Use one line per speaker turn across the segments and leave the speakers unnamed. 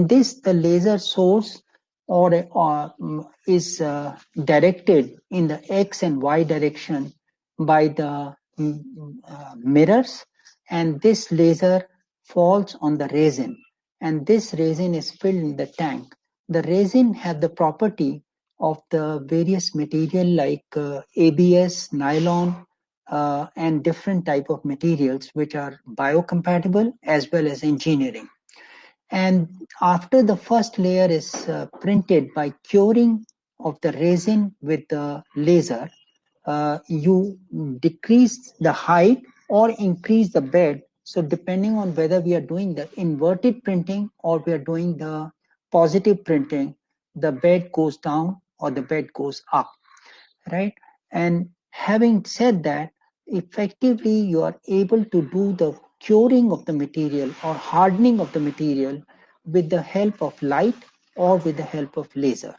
this, the laser source is directed in the X and Y direction by the mirrors, and this laser falls on the resin, and this resin is filled in the tank. The resin has the property of the various material like ABS, nylon, and different type of materials which are biocompatible as well as engineering. And after the first layer is printed by curing of the resin with the laser, you decrease the height or increase the bed. So depending on whether we are doing the inverted printing or we are doing the positive printing, the bed goes down or the bed goes up, right? And having said that, effectively you are able to do the curing of the material or hardening of the material with the help of light or with the help of laser.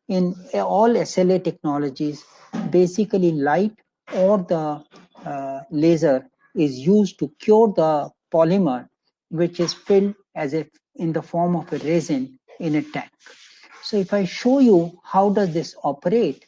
In all SLA technologies, basically light or the laser is used to cure the polymer, which is filled as if in the form of a resin in a tank. So if I show you how does this operate,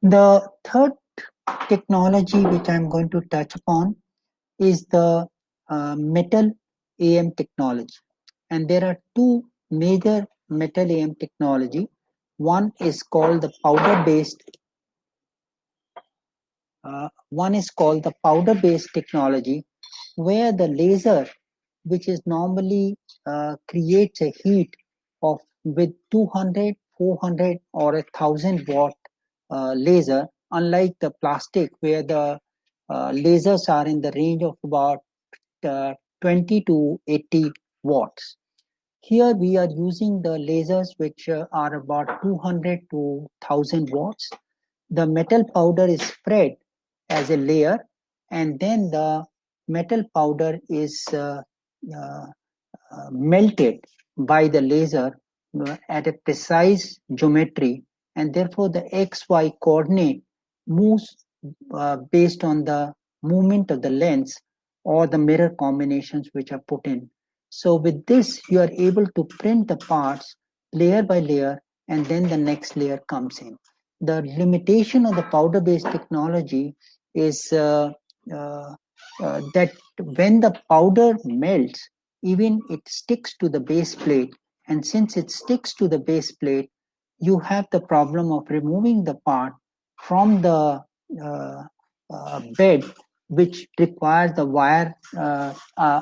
the third technology which I'm going to touch upon is the metal AM technology. And there are two major metal AM technology. One is called the powder-based technology, where the laser, which is normally creates a heat of with 200, 400, or 1,000 watt laser, unlike the plastic where the lasers are in the range of about 20 to 80 watts. Here we are using the lasers which are about 200 to 1,000 watts. The metal powder is spread as a layer, and then the metal powder is melted by the laser at a precise geometry, and therefore the XY coordinate moves based on the movement of the lens or the mirror combinations which are put in. So with this, you are able to print the parts layer by layer, and then the next layer comes in. The limitation of the powder-based technology is that when the powder melts, even it sticks to the base plate. And since it sticks to the base plate, you have the problem of removing the part from the uh, bed, which requires the wire,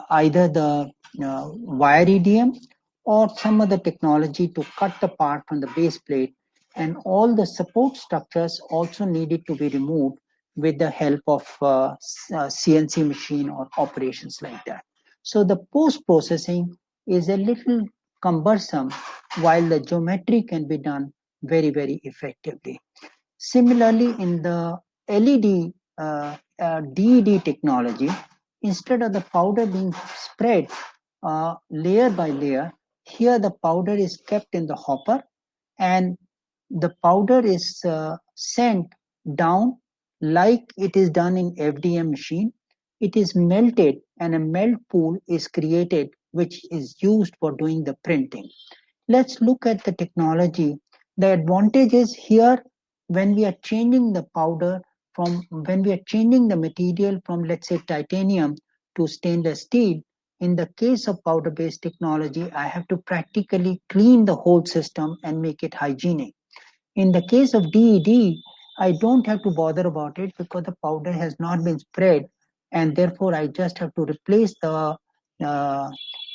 either the wire EDM or some other technology to cut the part from the base plate. And all the support structures also needed to be removed with the help of CNC machine or operations like that. So the post processing is a little cumbersome, while the geometry can be done very, very effectively. Similarly, in the LED DED technology, instead of the powder being spread layer by layer, here the powder is kept in the hopper, and the powder is sent down like it is done in FDM machine. It is melted and a melt pool is created, which is used for doing the printing. Let's look at the technology. The advantage is here, when we are changing the powder from, when we are changing the material from, let's say, titanium to stainless steel. In the case of powder based technology, I have to practically clean the whole system and make it hygienic. In the case of DED, I don't have to bother about it because the powder has not been spread, and therefore I just have to replace the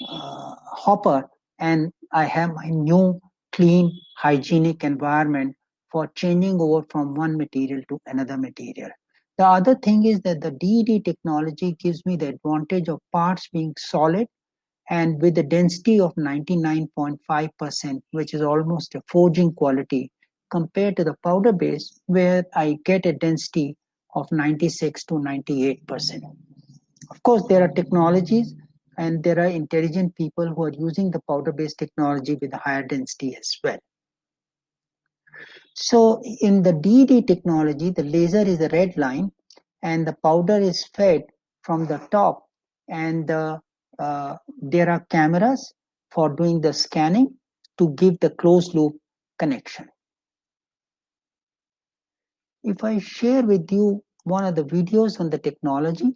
hopper, and I have my new clean hygienic environment for changing over from one material to another material. The other thing is that the DED technology gives me the advantage of parts being solid and with a density of 99.5%, which is almost a forging quality, compared to the powder base, where I get a density of 96 to 98%. Of course, there are technologies and there are intelligent people who are using the powder based technology with a higher density as well. So, in the DD technology, the laser is a red line and the powder is fed from the top, and there are cameras for doing the scanning to give the closed loop connection. If I share with you one of the videos on the technology.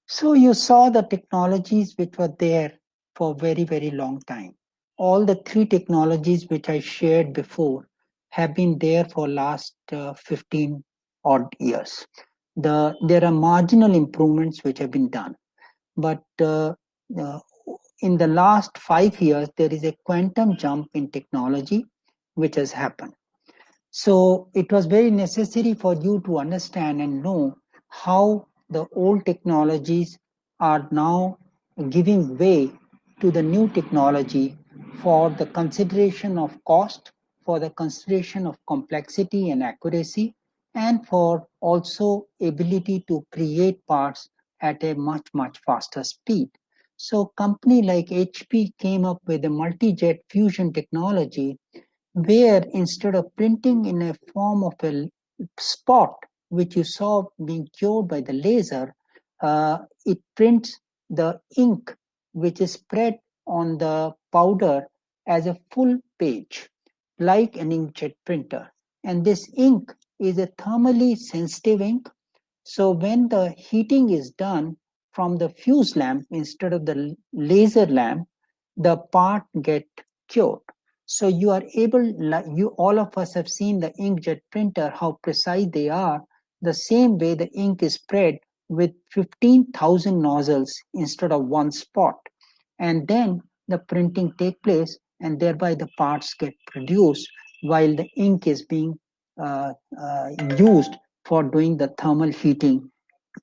So you saw the technologies which were there for very, very long time. all the three technologies which I shared before have been there for last 15 odd years. There are marginal improvements which have been done, but uh, in the last 5 years, there is a quantum jump in technology which has happened. So it was very necessary for you to understand and know how the old technologies are now giving way to the new technology for the consideration of cost, for the consideration of complexity and accuracy, and for also ability to create parts at a much, much faster speed. So company like HP came up with a multi-jet fusion technology where instead of printing in a form of a spot, which you saw being cured by the laser, it prints the ink which is spread on the powder as a full page, like an inkjet printer. And this ink is a thermally sensitive ink, so when the heating is done from the fuse lamp instead of the laser lamp, the part get cured. So you are able, you all of us have seen the inkjet printer, how precise they are. The same way the ink is spread with 15,000 nozzles instead of one spot. And then the printing take place and thereby the parts get produced while the ink is being uh, used for doing the thermal heating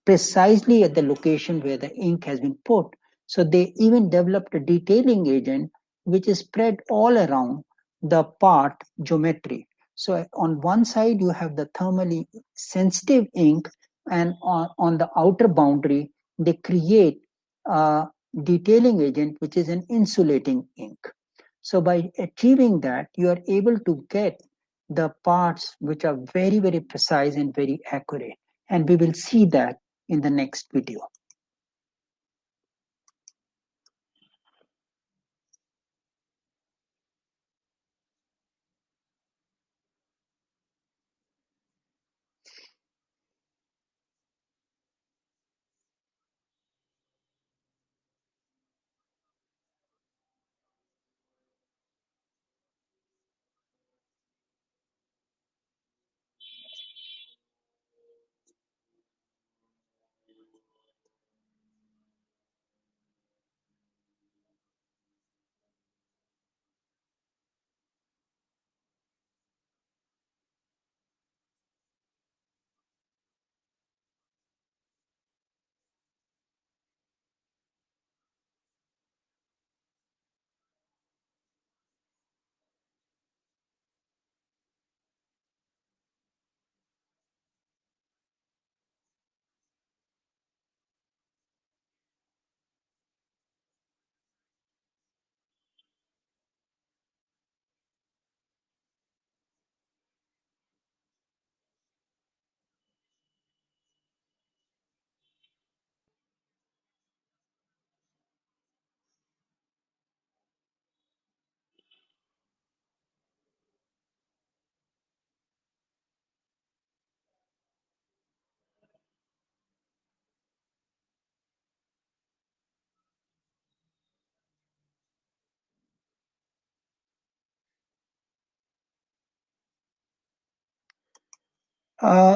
precisely at the location where the ink has been put. So they even developed a detailing agent which is spread all around the part geometry. So on one side you have the thermally sensitive ink, and on the outer boundary they create a detailing agent which is an insulating ink. So by achieving that, you are able to get the parts which are very, very precise and very accurate. And we will see that in the next video.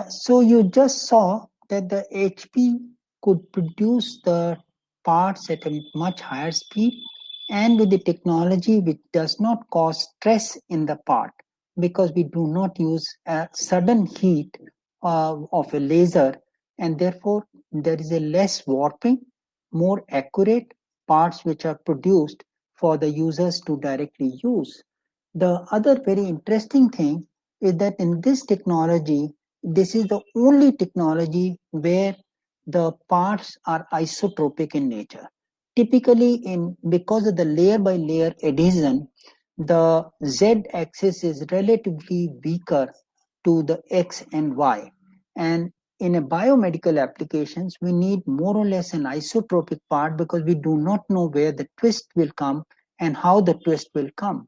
So you just saw that the HP could produce the parts at a much higher speed and with the technology which does not cause stress in the part, because we do not use a sudden heat of a laser, and therefore there is a less warping, more accurate parts which are produced for the users to directly use. The other very interesting thing is that in this technology, this is the only technology where the parts are isotropic in nature. Typically, in because of the layer by layer adhesion, the z axis is relatively weaker to the x and y. And in a biomedical applications, we need more or less an isotropic part because we do not know where the twist will come and how the twist will come.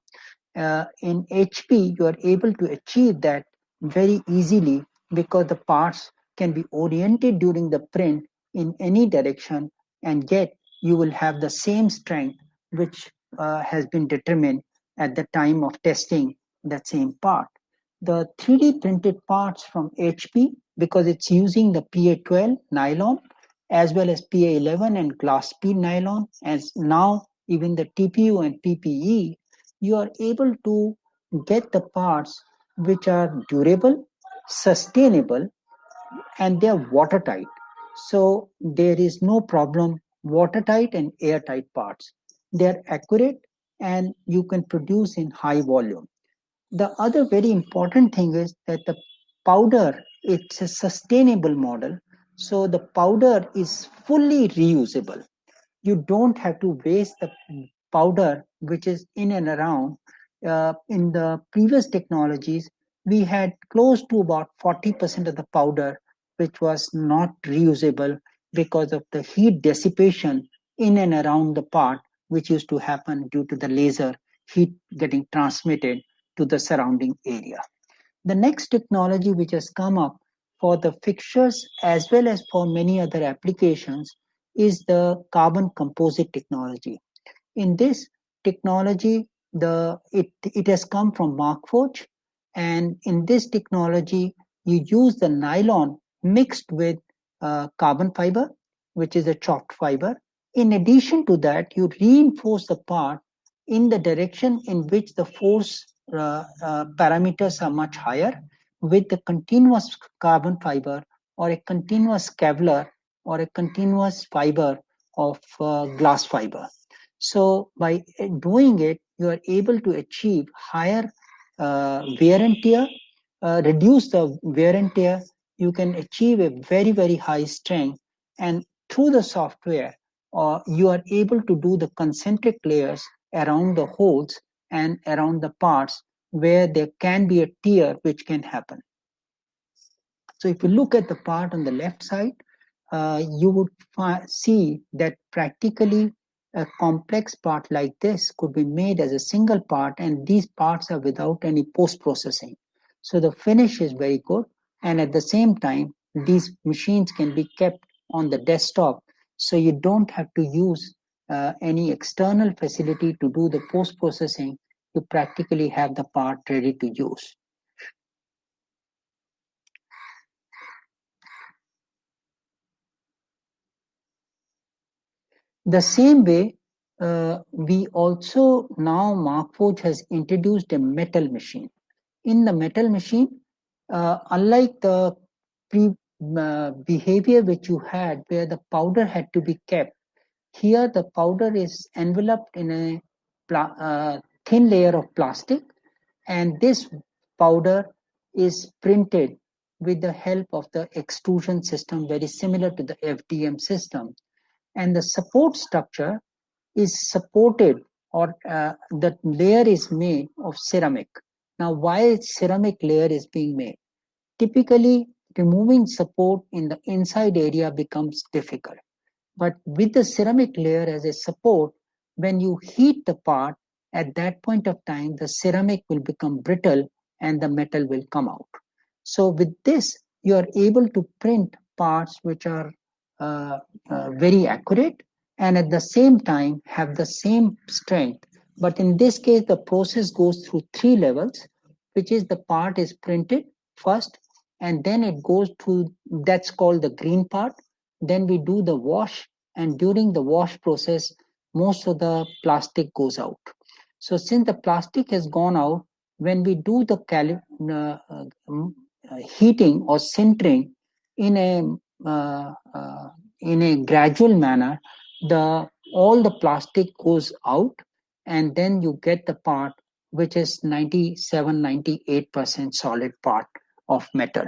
In HP, you are able to achieve that very easily because the parts can be oriented during the print in any direction, and yet you will have the same strength which has been determined at the time of testing that same part. The 3D printed parts from HP, because it's using the PA12 nylon as well as PA11 and glass speed nylon, as now even the TPU and PPE, you are able to get the parts which are durable, sustainable, and they are watertight. So there is no problem, watertight and airtight parts. They are accurate and you can produce in high volume. The other very important thing is that the powder, it's a sustainable model. So the powder is fully reusable. You don't have to waste the powder which is in and around. In the previous technologies, we had close to about 40% of the powder which was not reusable because of the heat dissipation in and around the part, which used to happen due to the laser heat getting transmitted to the surrounding area. The next technology which has come up for the fixtures as well as for many other applications is the carbon composite technology. In this technology, it has come from Markforged, and in this technology, you use the nylon mixed with carbon fiber, which is a chopped fiber. In addition to that, you reinforce the part in the direction in which the force parameters are much higher with the continuous carbon fiber or a continuous Kevlar or a continuous fiber of glass fiber. So by doing it, you are able to achieve higher wear and tear, reduce the wear and tear. You can achieve a very, very high strength. And through the software, you are able to do the concentric layers around the holes and around the parts where there can be a tear which can happen. So if you look at the part on the left side, you would see that practically a complex part like this could be made as a single part, and these parts are without any post-processing. So the finish is very good, and at the same time, these machines can be kept on the desktop, so you don't have to use any external facility to do the post-processing. You practically have the part ready to use. The same way, we also now Markforged has introduced a metal machine. In the metal machine, unlike the behavior which you had where the powder had to be kept, here the powder is enveloped in a thin layer of plastic, and this powder is printed with the help of the extrusion system, very similar to the FDM system. And the support structure is supported, or the layer is made of ceramic. Now, why ceramic layer is being made? Typically, removing support in the inside area becomes difficult. But with the ceramic layer as a support, when you heat the part, at that point of time, the ceramic will become brittle and the metal will come out. So with this, you are able to print parts which are very accurate and at the same time have the same strength. But in this case, the process goes through three levels, which is the part is printed first, and then it goes to, that's called the green part. Then we do the wash, and during the wash process, most of the plastic goes out. So since the plastic has gone out, when we do the heating or sintering in a uh, uh, in a gradual manner, the all the plastic goes out, and then you get the part which is 97-98% solid part of metal.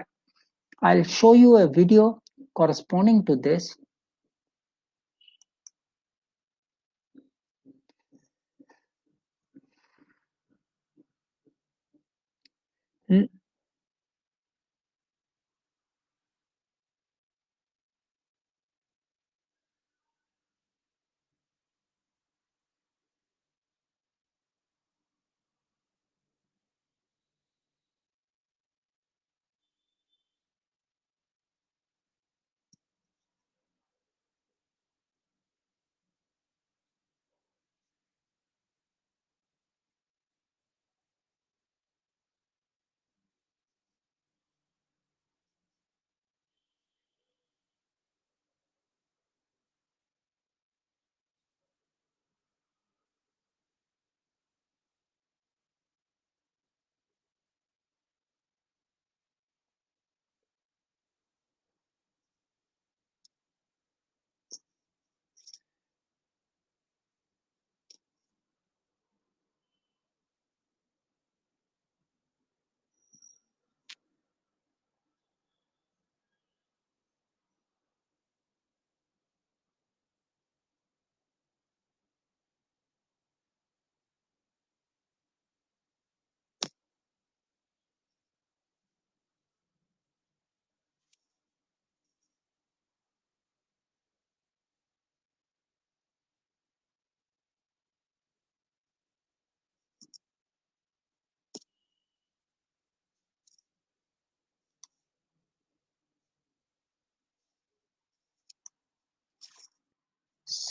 I'll show you a video corresponding to this.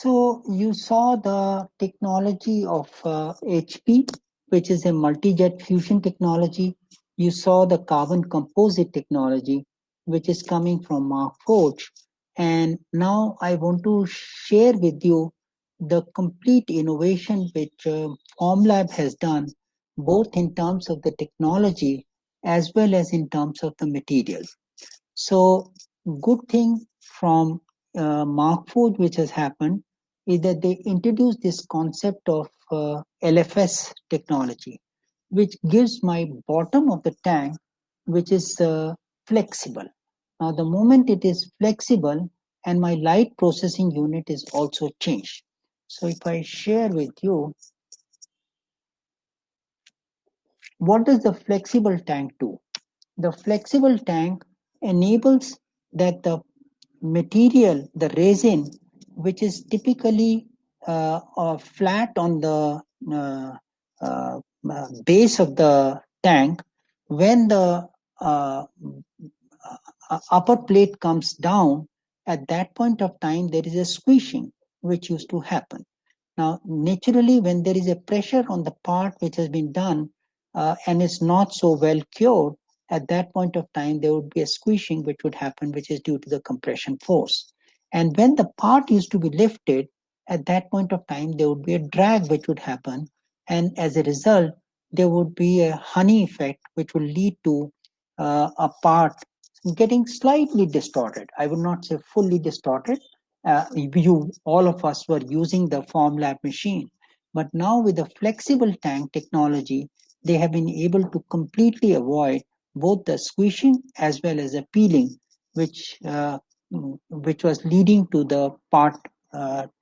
So you saw the technology of HP, which is a multi-jet fusion technology. You saw the carbon composite technology, which is coming from Markforged. And now I want to share with you the complete innovation which Formlab has done, both in terms of the technology as well as in terms of the materials. So, good thing from Markforged which has happened is that they introduced this concept of LFS technology, which gives my bottom of the tank, which is flexible. Now, the moment it is flexible, and my light processing unit is also changed. So, if I share with you, what does the flexible tank do? The flexible tank enables that the material, the resin, which is typically flat on the uh, base of the tank, when the uh, upper plate comes down, at that point of time, there is a squishing which used to happen. Now, naturally, when there is a pressure on the part which has been done and is not so well cured, at that point of time, there would be a squishing which would happen, which is due to the compression force. And when the part used to be lifted, at that point of time, there would be a drag which would happen. And as a result, there would be a honey effect, which will lead to a part getting slightly distorted. I would not say fully distorted. All of us were using the Formlab machine, but now with the flexible tank technology, they have been able to completely avoid both the squishing as well as the peeling, which was leading to the part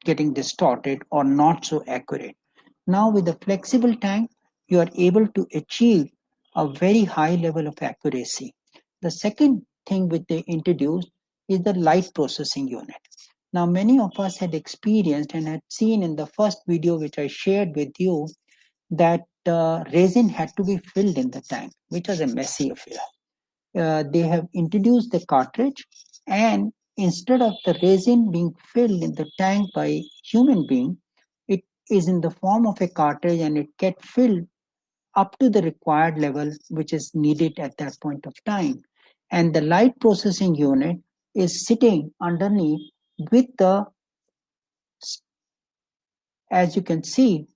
getting distorted or not so accurate. Now with the flexible tank, you are able to achieve a very high level of accuracy. The second thing which they introduced is the light processing unit. Now, many of us had experienced and had seen in the first video which I shared with you that resin had to be filled in the tank, which was a messy affair. They have introduced the cartridge, and instead of the resin being filled in the tank by human being, it is in the form of a cartridge and it gets filled up to the required level which is needed at that point of time. And the light processing unit is sitting underneath with the, as you can see,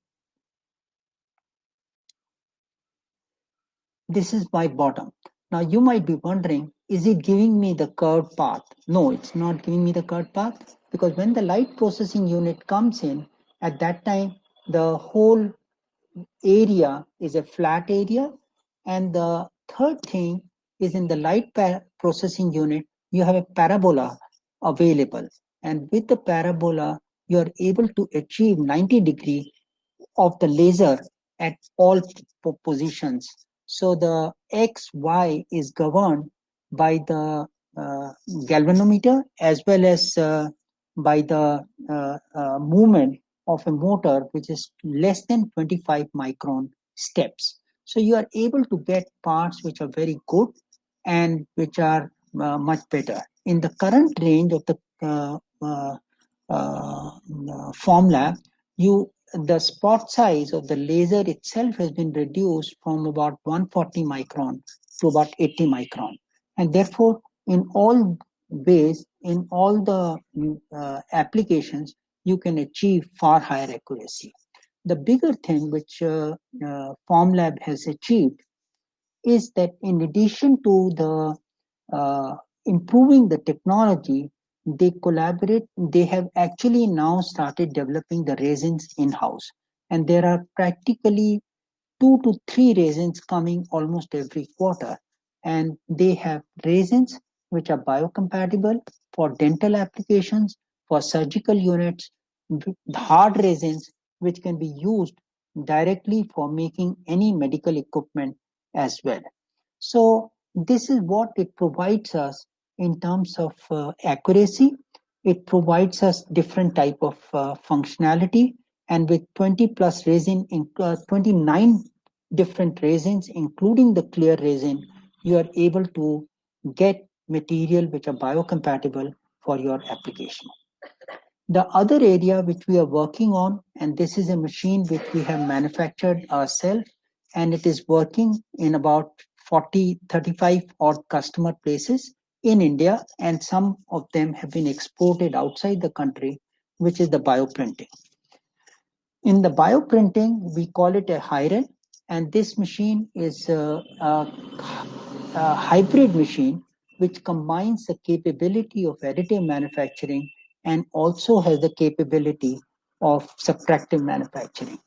this is my bottom. Now you might be wondering, is it giving me the curved path? No, it's not giving me the curved path, because when the light processing unit comes in, at that time, the whole area is a flat area. And the third thing is, in the light processing unit, you have a parabola available. And with the parabola, you are able to achieve 90-degree of the laser at all positions. So the X, Y is governed by the galvanometer as well as by the movement of a motor which is less than 25 micron steps. So you are able to get parts which are very good and which are much better. In the current range of the Formlab, the spot size of the laser itself has been reduced from about 140 micron to about 80 micron. And therefore, in all ways, in all the applications, you can achieve far higher accuracy. The bigger thing which Formlab has achieved is that in addition to the improving the technology, they have actually now started developing the resins in-house. And there are practically 2 to 3 resins coming almost every quarter. And they have resins which are biocompatible for dental applications, for surgical units, hard resins which can be used directly for making any medical equipment as well. So this is what it provides us in terms of accuracy. It provides us different type of functionality, and with 20 plus resin, 29 different resins, including the clear resin, you are able to get material which are biocompatible for your application. The other area which we are working on, and this is a machine which we have manufactured ourselves, and it is working in about 40, 35 odd customer places in India, and some of them have been exported outside the country, which is the bioprinting. In the bioprinting, we call it a Hyren, and this machine is a hybrid machine which combines the capability of additive manufacturing and also has the capability of subtractive manufacturing.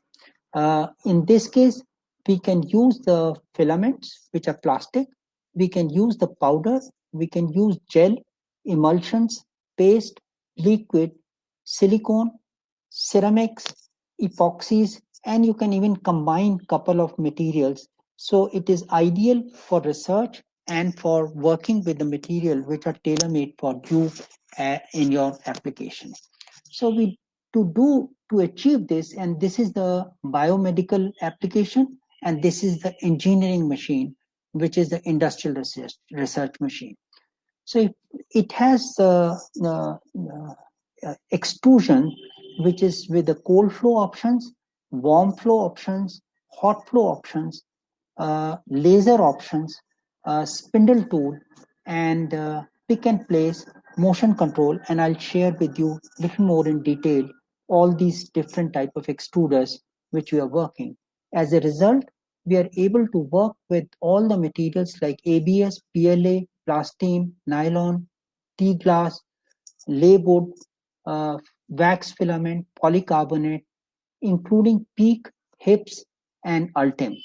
In this case, we can use the filaments, which are plastic. We can use the powder. We can use gel, emulsions, paste, liquid, silicone, ceramics, epoxies, and you can even combine couple of materials. So it is ideal for research and for working with the material which are tailor-made for you in your application. So we to achieve this, and this is the biomedical application, and this is the engineering machine, which is the industrial research machine. So it has extrusion, which is with the cold flow options, warm flow options, hot flow options, laser options, spindle tool, and pick and place, motion control. And I'll share with you a little more in detail all these different type of extruders which we are working. As a result, we are able to work with all the materials like ABS, PLA, plastine, nylon, T-glass, laywood, uh, wax filament, polycarbonate, including PEEK, HIPS, and ULTEM,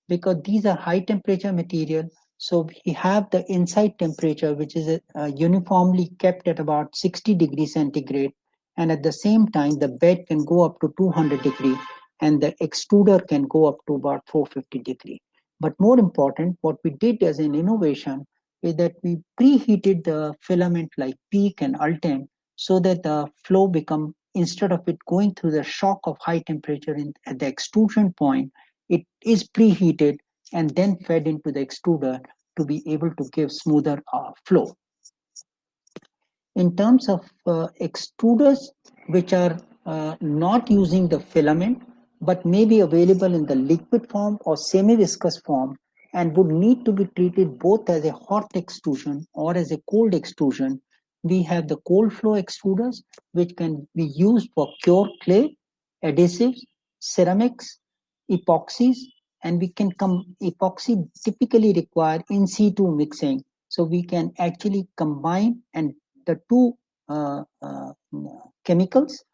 because these are high temperature material. So we have the inside temperature, which is uniformly kept at about 60 degrees centigrade. And at the same time, the bed can go up to 200 degree and the extruder can go up to about 450 degree. But more important, what we did as an innovation is that we preheated the filament like PEEK and ULTEM so that the flow become, instead of it going through the shock of high temperature at the extrusion point, it is preheated and then fed into the extruder to be able to give smoother flow. In terms of extruders which are not using the filament but may be available in the liquid form or semi-viscous form and would need to be treated both as a hot extrusion or as a cold extrusion, we have the cold flow extruders which can be used for cure clay, adhesives, ceramics, epoxies, and we can epoxy typically require in situ mixing, so we can actually combine and the two chemicals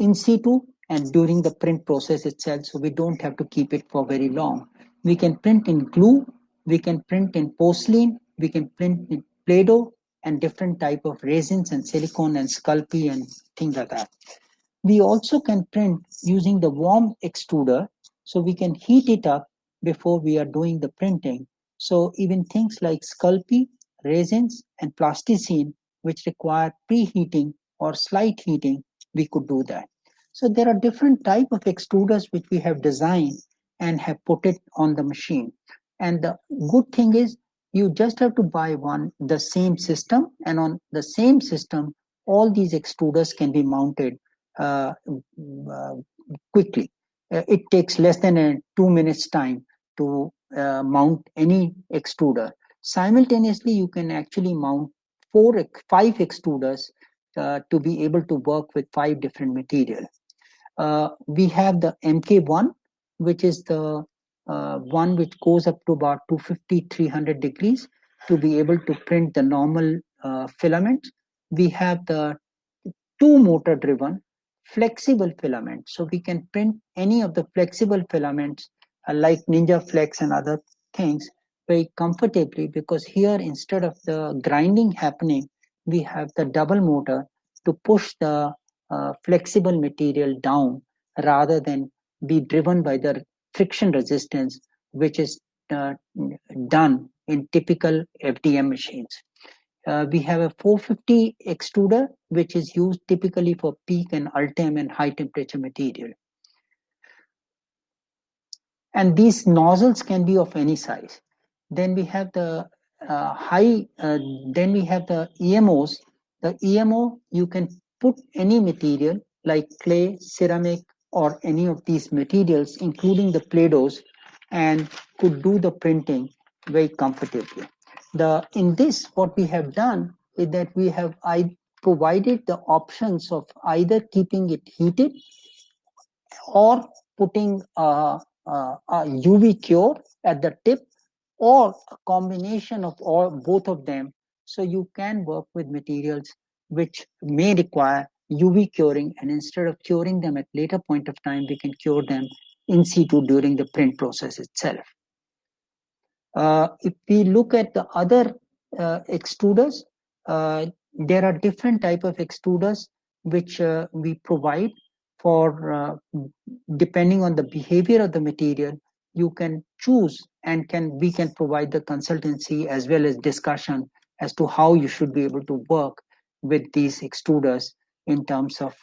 in situ and during the print process itself, so we don't have to keep it for very long. We can print in glue, we can print in porcelain, we can print in Play-Doh and different type of resins and silicone and Sculpey and things like that. We also can print using the warm extruder, so we can heat it up before we are doing the printing. So even things like Sculpey, resins, and plasticine, which require preheating or slight heating, we could do that. So there are different type of extruders which we have designed and have put it on the machine. And the good thing is you just have to buy the same system, and on the same system, all these extruders can be mounted uh, quickly. It takes less than 2 minutes time to mount any extruder. Simultaneously, you can actually mount 5 extruders to be able to work with 5 different materials. We have the MK1, which is the one which goes up to about 250, 300 degrees to be able to print the normal filament. We have the 2 motor driven flexible filaments. So we can print any of the flexible filaments like Ninja Flex and other things very comfortably, because here instead of the grinding happening, we have the double motor to push the flexible material down rather than be driven by the friction resistance, which is done in typical FDM machines. We have a 450 extruder, which is used typically for PEEK and ULTEM and high temperature material. And these nozzles can be of any size. Then we have the then we have the EMOs. The EMO, you can put any material like clay, ceramic, or any of these materials, including the Play-Dohs, and could do the printing very comfortably. In this, what we have done is that I provided the options of either keeping it heated or putting a UV cure at the tip, or a combination of all both of them. So you can work with materials which may require UV curing, and instead of curing them at later point of time, we can cure them in situ during the print process itself. If we look at the other extruders, there are different type of extruders which we provide for depending on the behavior of the material. You can choose, and we can provide the consultancy as well as discussion as to how you should be able to work with these extruders in terms of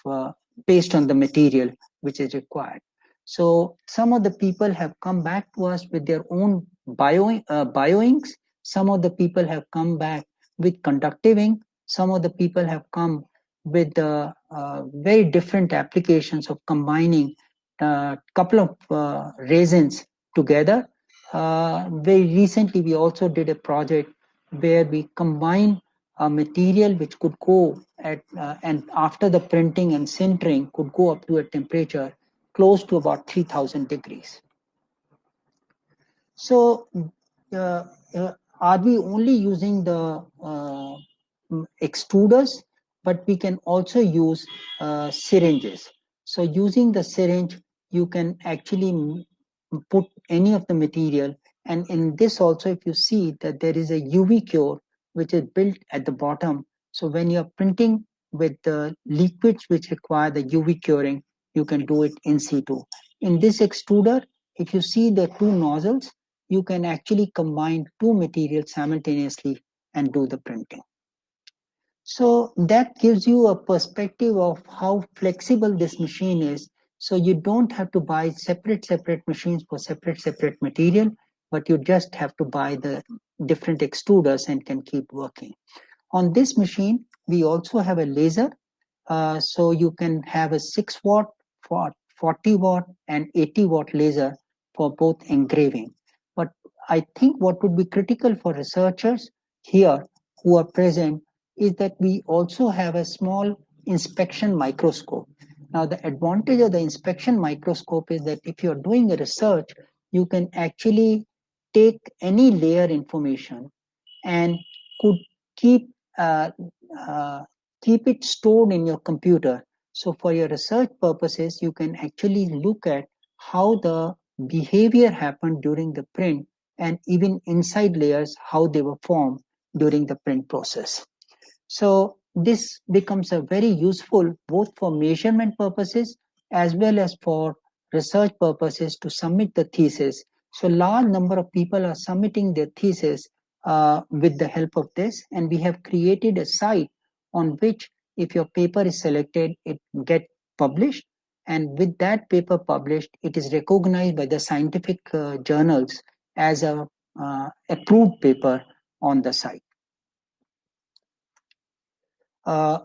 based on the material which is required. So some of the people have come back to us with their own bioinks. Some of the people have come back with conductive ink. Some of the people have come with very different applications of combining a couple of resins together. Very recently, we also did a project where we combined a material which could go at, and after the printing and sintering, could go up to a temperature close to about 3000 degrees. So, are we only using the extruders? But we can also use syringes. So using the syringe, you can actually put any of the material. And in this also, if you see that there is a UV cure, which is built at the bottom. So when you're printing with the liquids which require the UV curing, you can do it in situ. In this extruder, if you see the two nozzles, you can actually combine two materials simultaneously and do the printing. So that gives you a perspective of how flexible this machine is. So you don't have to buy separate machines for separate material, but you just have to buy the different extruders and can keep working. On this machine, we also have a laser. So you can have a 6 watt, 40 watt and 80 watt laser for both engraving. But I think what would be critical for researchers here who are present is that we also have a small inspection microscope. Now, the advantage of the inspection microscope is that if you're doing a research, you can actually take any layer information and could keep uh, keep it stored in your computer. So for your research purposes, you can actually look at how the behavior happened during the print, and even inside layers, how they were formed during the print process. So this becomes a very useful both for measurement purposes as well as for research purposes to submit the thesis. So large number of people are submitting their thesis with the help of this, and we have created a site on which if your paper is selected, it get published, and with that paper published, it is recognized by the scientific journals as a approved paper on the site.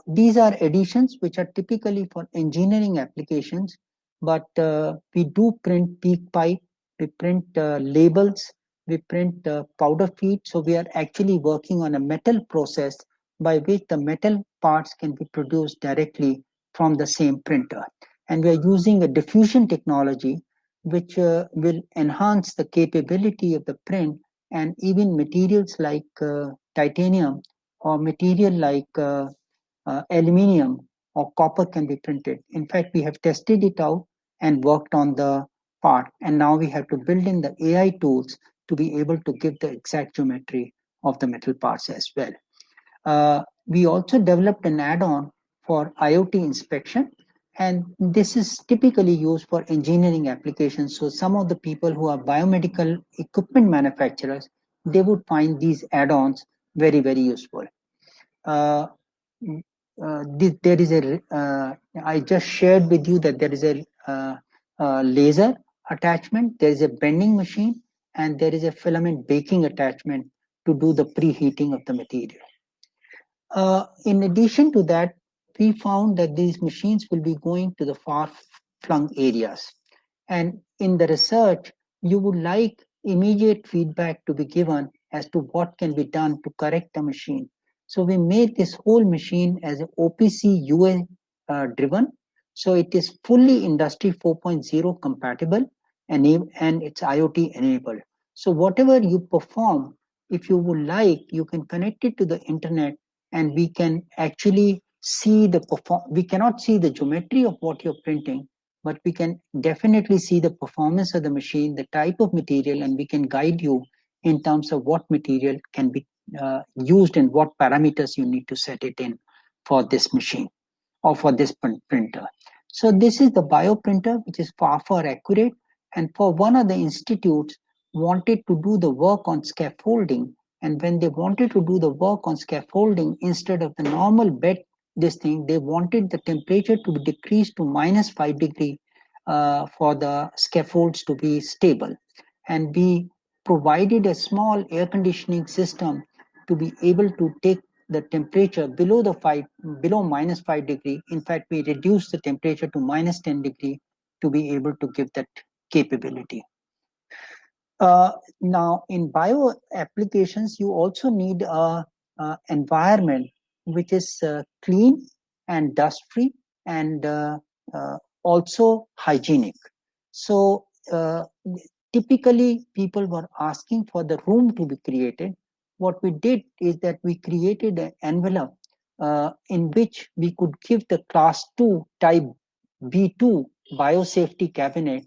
These are editions which are typically for engineering applications, but we do print peak pipe, we print labels, we print powder feed. So we are actually working on a metal process by which the metal parts can be produced directly from the same printer. And we are using a diffusion technology which will enhance the capability of the print, and even materials like titanium or material like aluminium or copper can be printed. In fact, we have tested it out and worked on the part, and now we have to build in the AI tools to be able to give the exact geometry of the metal parts as well. We also developed an add-on for IoT inspection, and this is typically used for engineering applications. So some of the people who are biomedical equipment manufacturers, they would find these add-ons very, very useful. Uh, there is a I just shared with you that there is a laser attachment, there is a bending machine, and there is a filament baking attachment to do the preheating of the material. In addition to that, we found that these machines will be going to the far-flung areas. And in the research, you would like immediate feedback to be given as to what can be done to correct the machine. So we made this whole machine as an OPC UA driven. So it is fully Industry 4.0 compatible and it's IoT enabled. So whatever you perform, if you would like, you can connect it to the internet and we can actually see we cannot see the geometry of what you're printing, but we can definitely see the performance of the machine, the type of material, and we can guide you in terms of what material can be used and what parameters you need to set it in for this machine or for this printer. So this is the bioprinter, which is far accurate. And for one of the institutes wanted to do the work on scaffolding, and when they wanted to do the work on scaffolding, instead of the normal bed, they wanted the temperature to be decreased to -5 degrees for the scaffolds to be stable. And we provided a small air conditioning system to be able to take the temperature below -5 degrees. In fact, we reduced the temperature to -10 degrees to be able to give that capability. Now, in bio applications, you also need a environment which is clean and dust-free and also hygienic. So typically, people were asking for the room to be created. What we did is that we created an envelope in which we could give the class 2 type B2 biosafety cabinet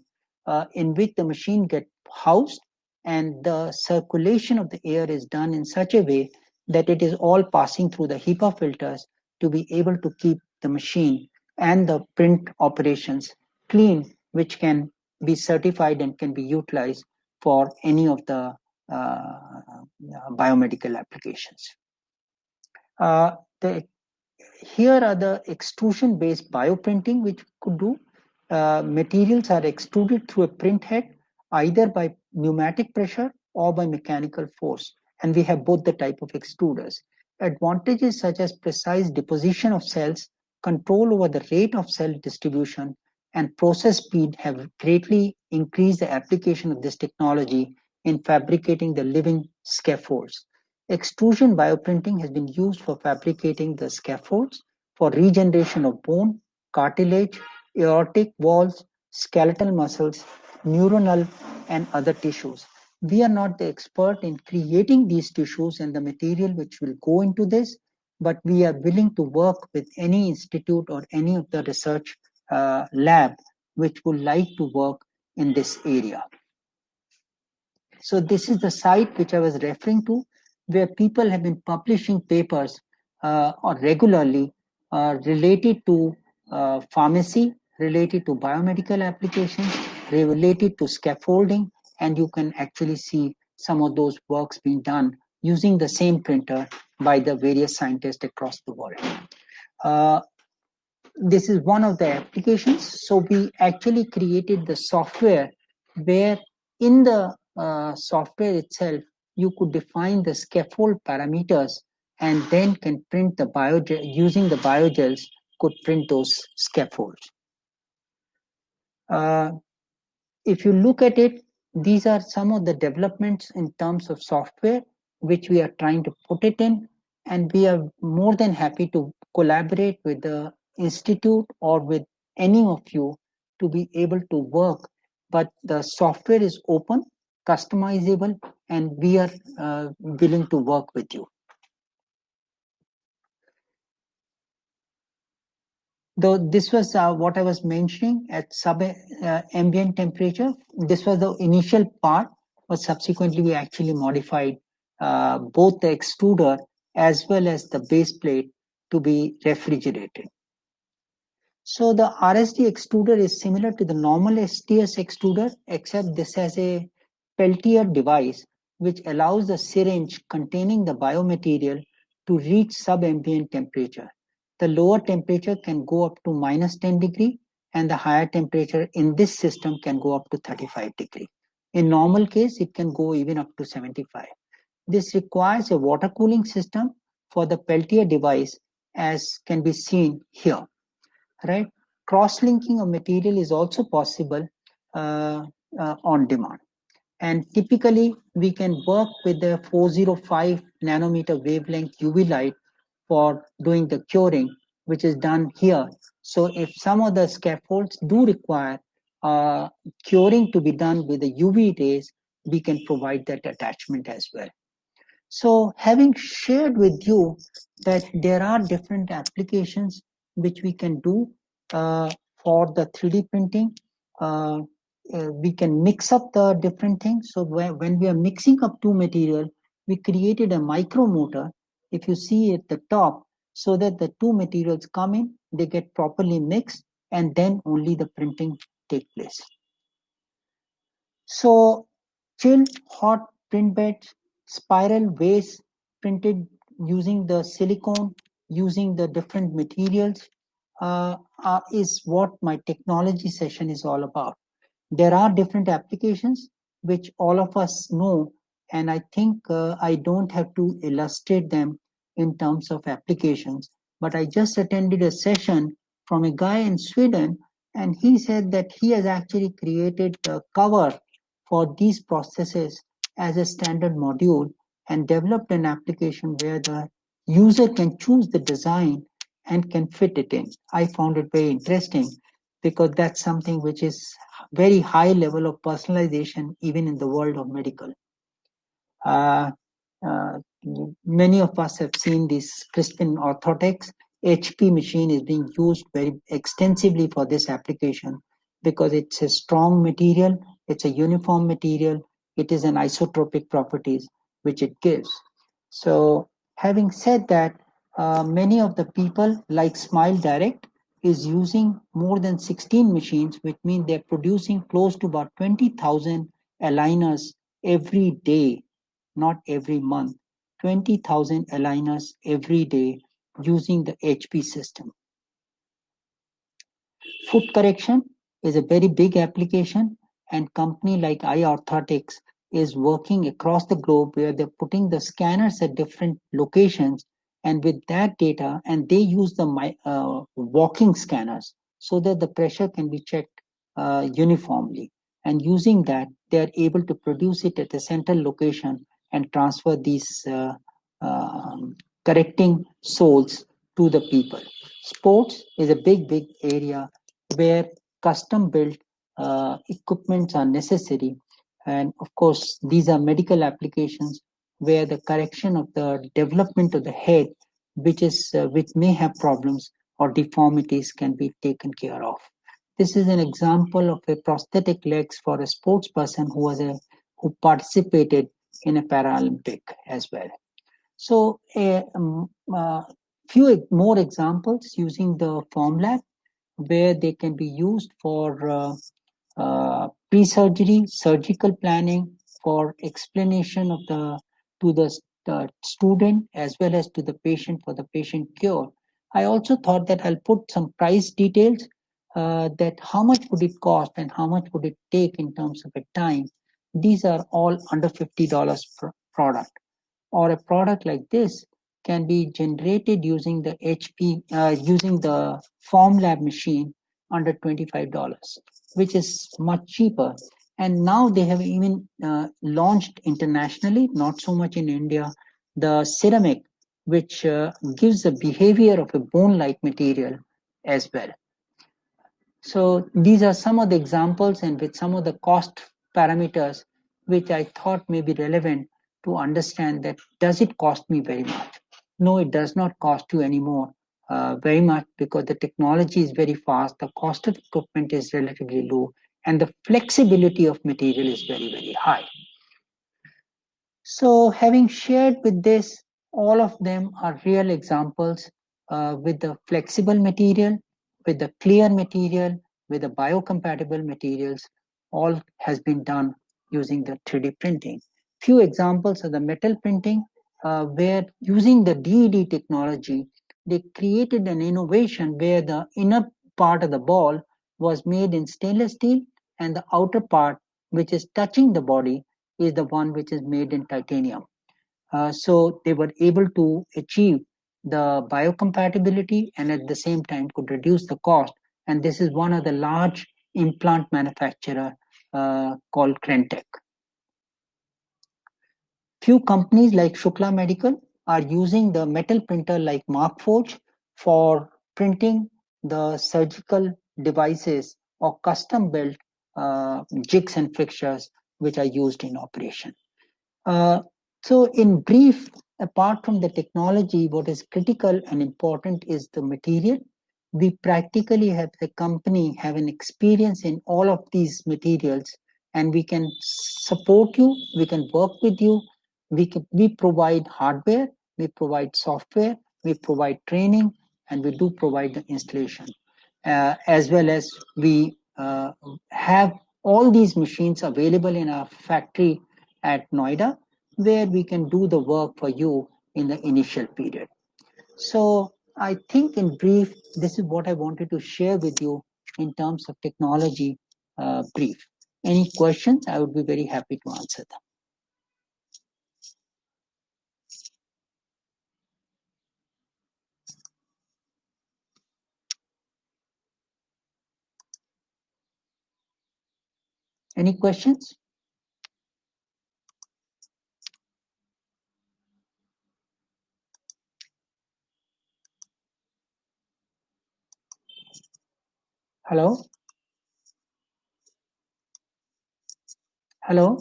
in which the machine gets housed and the circulation of the air is done in such a way that it is all passing through the HEPA filters to be able to keep the machine and the print operations clean, which can be certified and can be utilized for any of the biomedical applications. Here are the extrusion-based bioprinting which we could do. Materials are extruded through a print head, either by pneumatic pressure or by mechanical force. And we have both the type of extruders. Advantages such as precise deposition of cells, control over the rate of cell distribution, and process speed have greatly increased the application of this technology in fabricating the living scaffolds. Extrusion bioprinting has been used for fabricating the scaffolds for regeneration of bone, cartilage, aortic walls, skeletal muscles, neuronal, and other tissues. We are not the expert in creating these tissues and the material which will go into this, but we are willing to work with any institute or any of the research lab which would like to work in this area. So this is the site which I was referring to, where people have been publishing papers or regularly related to pharmacy, related to biomedical applications, related to scaffolding, and you can actually see some of those works being done using the same printer by the various scientists across the world. This is one of the applications. So we actually created the software where in the software itself, you could define the scaffold parameters and then can print the biogel, using the biogels, could print those scaffolds. If you look at it, these are some of the developments in terms of software which we are trying to put it in, and we are more than happy to collaborate with the institute or with any of you to be able to work. But the software is open, customizable, and we are willing to work with you. Though this was what I was mentioning at sub-ambient temperature, this was the initial part, but subsequently we actually modified both the extruder as well as the base plate to be refrigerated. So the RSD extruder is similar to the normal STS extruder, except this has a Peltier device which allows the syringe containing the biomaterial to reach sub-ambient temperature. The lower temperature can go up to -10 degrees, and the higher temperature in this system can go up to 35 degrees. In normal case, it can go even up to 75. This requires a water cooling system for the Peltier device, as can be seen here, right? Cross-linking of material is also possible on demand. And typically, we can work with the 405 nanometer wavelength UV light for doing the curing, which is done here. So if some of the scaffolds do require curing to be done with the UV rays, we can provide that attachment as well. So having shared with you that there are different applications which we can do for the 3D printing, we can mix up the different things. So when we are mixing up two material, we created a micro motor, if you see at the top, so that the two materials come in, they get properly mixed, and then only the printing take place. So chill hot print beds, spiral waves printed using the silicone, using the different materials is what my technology session is all about. There are different applications which all of us know, and I think I don't have to illustrate them in terms of applications, but I just attended a session from a guy in Sweden, and he said that he has actually created a cover for these processes as a standard module and developed an application where the user can choose the design and can fit it in. I found it very interesting because that's something which is very high level of personalization even in the world of medical. Uh, uh, Many of us have seen this Crispin Orthotics. HP machine is being used very extensively for this application because it's a strong material, it's a uniform material, it is an isotropic properties which it gives. So having said that, many of the people like Smile Direct is using more than 16 machines, which means they're producing close to about 20,000 aligners every day, not every month. 20,000 aligners every day using the HP system. Foot correction is a very big application, and company like iOrthotics is working across the globe where they're putting the scanners at different locations, and with that data, and they use the walking scanners so that the pressure can be checked uniformly. And using that, they are able to produce it at a central location and transfer these correcting soles to the people. Sports is a big area where custom built equipments are necessary. And of course, these are medical applications where the correction of the development of the head, which may have problems or deformities, can be taken care of. This is an example of a prosthetic legs for a sports person who participated in a Paralympic as well. So a few more examples using the Formlab where they can be used for pre-surgery, surgical planning, for explanation of the student as well as to the patient for the patient cure. I also thought that I'll put some price details that how much would it cost and how much would it take in terms of a time. These are all under $50 per product, or a product like this can be generated using the using the Formlab machine under $25, which is much cheaper. And now they have even launched internationally, not so much in India, the ceramic, which gives the behavior of a bone-like material as well. So these are some of the examples and with some of the cost parameters which I thought may be relevant to understand that does it cost me very much? No, it does not cost you anymore very much because the technology is very fast, the cost of equipment is relatively low, and the flexibility of material is very high. So having shared with this, all of them are real examples with the flexible material, with the clear material, with the biocompatible materials, all has been done using the 3D printing. Few examples of the metal printing where using the DED technology, they created an innovation where the inner part of the ball was made in stainless steel and the outer part, which is touching the body, is the one which is made in titanium. So they were able to achieve the biocompatibility and at the same time could reduce the cost. And this is one of the large implant manufacturer called Crentech. Few companies like Shukla Medical are using the metal printer like Markforged for printing the surgical devices or custom built jigs and fixtures which are used in operation. So in brief, apart from the technology, what is critical and important is the material. We practically have the company have an experience in all of these materials, and we can support you, we can work with you, we provide hardware, we provide software, we provide training, and we do provide the installation. As well as we have all these machines available in our factory at Noida, where we can do the work for you in the initial period. So I think in brief, this is what I wanted to share with you in terms of technology brief. Any questions? I would be very happy to answer them. Any questions? Hello? Hello?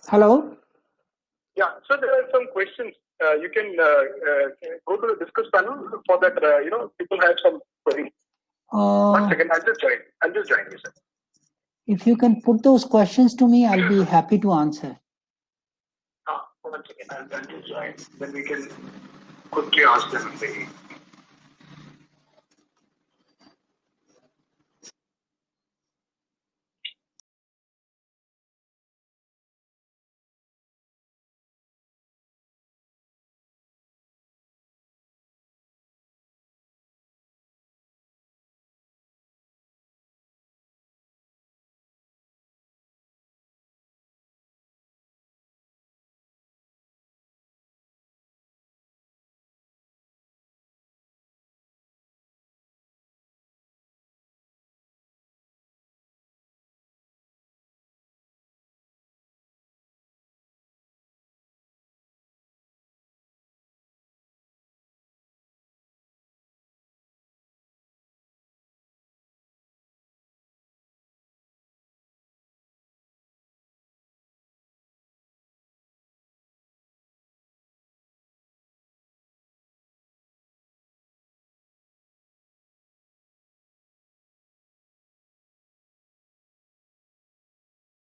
Hello?
Yeah, so there are some questions. You can go to the discuss panel for that, people have some queries. 1 second, I'll just join you, sir.
If you can put those questions to me, I'll be happy to answer.
1 second, I'll just join. Then we can quickly ask them.